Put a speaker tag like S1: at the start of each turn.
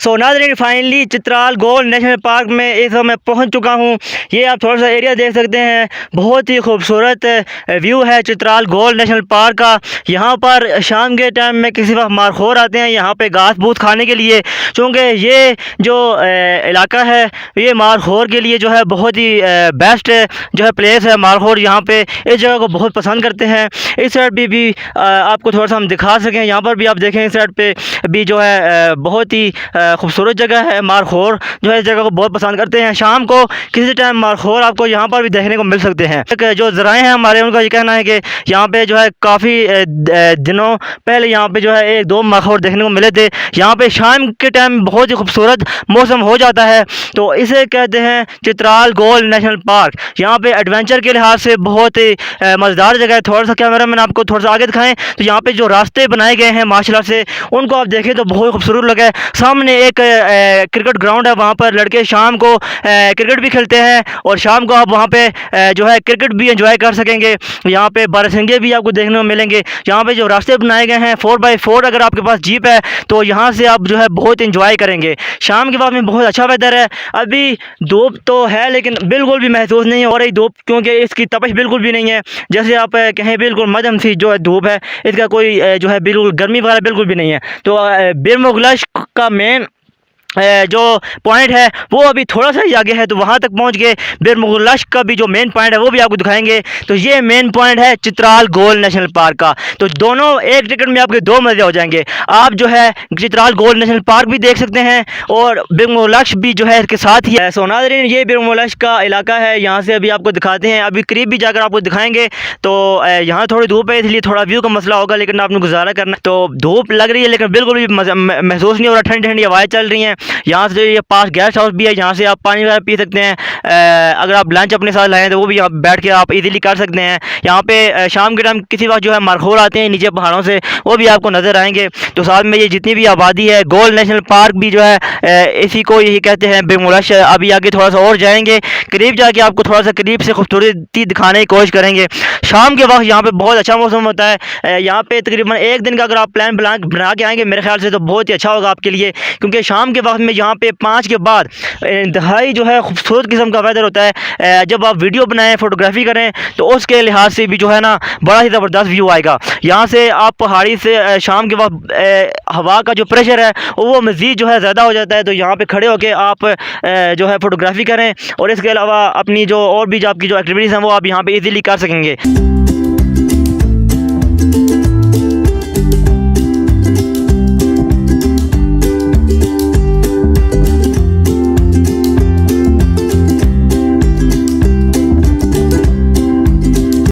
S1: सो नाज़रीन, finally Chitral gold national park में इस वक्त मैं पहुंच चुका हूं। ये आप थोड़ा सा एरिया देख सकते हैं, बहुत ही खूबसूरत व्यू है चित्राल गोल्ड नेशनल पार्क का। यहां पर शाम के टाइम में किसी वक्त मारखोर आते हैं यहां पे घास फूस खाने के लिए, क्योंकि ये जो इलाका है ये मारखोर के लिए जो है बहुत ही बेस्ट जो है प्लेस है। मारखोर यहाँ पे इस जगह को बहुत पसंद करते हैं। इस साइड भी आपको थोड़ा सा हम दिखा सकें, यहाँ पर भी आप देखें इस साइड पे भी जो है बहुत ही खूबसूरत जगह है। मारखोर जो है इस जगह को बहुत पसंद करते हैं। शाम को किसी टाइम मारखोर आपको यहाँ पर भी देखने को मिल सकते हैं। जो ज़राए हैं हमारे, उनका ये कहना है कि यहाँ पे जो है काफ़ी दिनों पहले यहाँ पे जो है एक दो मारखोर देखने को मिले थे। यहाँ पे शाम के टाइम बहुत ही खूबसूरत मौसम हो जाता है, तो इसे कहते हैं चित्राल गोल्ड नेशनल पार्क। यहाँ पे एडवेंचर के लिहाज से बहुत ही मज़ेदार जगह है। थोड़ा सा कैमरा मैंने आपको थोड़ा सा आगे दिखाएं तो यहाँ पे जो रास्ते बनाए गए हैं माशाल्लाह से, उनको आप देखें तो बहुत खूबसूरत लगा है। सामने एक क्रिकेट ग्राउंड है, वहाँ पर लड़के शाम को क्रिकेट भी खेलते हैं और शाम को आप वहाँ पे जो है क्रिकेट भी एंजॉय कर सकेंगे। यहाँ पे बारहसिंगे भी आपको देखने को मिलेंगे। यहाँ पे जो रास्ते बनाए गए हैं 4x4, अगर आपके पास जीप है तो यहाँ से आप जो है बहुत इंजॉय करेंगे। शाम के वक्त में बहुत अच्छा वेदर है। अभी धूप तो है लेकिन बिल्कुल भी महसूस नहीं हो रही धूप, क्योंकि इसकी तपश बिल्कुल भी नहीं है। जैसे आप कहें बिल्कुल मध्यम सी जो है धूप है, इसका कोई जो है बिल्कुल गर्मी वगैरह बिल्कुल भी नहीं है। तो बीर मुगलश का मेन जो पॉइंट है वो अभी थोड़ा सा ही आगे है, तो वहाँ तक पहुँच गए। बीर मुगलश का भी जो मेन पॉइंट है वो भी आपको दिखाएंगे। तो ये मेन पॉइंट है चित्राल गोल्ड नेशनल पार्क का। तो दोनों एक टिकट में आपके दो मज़े हो जाएंगे। आप जो है चित्राल गोल्ड नेशनल पार्क भी देख सकते हैं और बीर मुगलश भी जो है इसके साथ ही है। सो नाज़रीन, ये बीर मुगलश का इलाका है। यहाँ से अभी आपको दिखाते हैं, अभी करीब भी जाकर आपको दिखाएंगे। तो यहाँ थोड़ी धूप है इसलिए थोड़ा व्यू का मसला होगा, लेकिन आपने गुजारा करना। तो धूप लग रही है लेकिन बिल्कुल भी महसूस नहीं हो रहा, ठंडी ठंडी हवाएं चल रही हैं। यहाँ से ये पास गेस्ट हाउस भी है, यहाँ से आप पानी वगैरह पी सकते हैं। अगर आप लंच अपने साथ लाएँ तो वो भी यहाँ बैठ के आप इजीली कर सकते हैं। यहाँ पे शाम के टाइम किसी वक्त जो है मारखोर आते हैं नीचे पहाड़ों से, वो भी आपको नज़र आएंगे। तो साथ में ये जितनी भी आबादी है, गोल्ड नेशनल पार्क भी जो है इसी को यही कहते हैं बीर मुगलश। अभी आगे थोड़ा सा और जाएंगे, करीब जाके आपको थोड़ा सा करीब से खूबसूरती दिखाने की कोशिश करेंगे। शाम के वक्त यहाँ पे बहुत अच्छा मौसम होता है। यहाँ पे तकरीबन एक दिन का अगर आप प्लान बना के आएंगे मेरे ख्याल से तो बहुत ही अच्छा होगा आपके लिए, क्योंकि शाम के वक्त में यहाँ पे 5 के बाद इंतहाई जो है खूबसूरत किस्म का वेदर होता है। जब आप वीडियो बनाएं, फोटोग्राफी करें तो उसके लिहाज से भी जो है ना बड़ा ही ज़बरदस्त व्यू आएगा। यहाँ से आप पहाड़ी से शाम के वक्त हवा का जो प्रेशर है वो मज़ीद जो है ज़्यादा हो जाता है। तो यहाँ पे खड़े होकर आप जो है फ़ोटोग्राफी करें और इसके अलावा अपनी जो और भी जो आपकी जो एक्टिविटीज़ हैं वो आप यहाँ पे ईज़िली कर सकेंगे।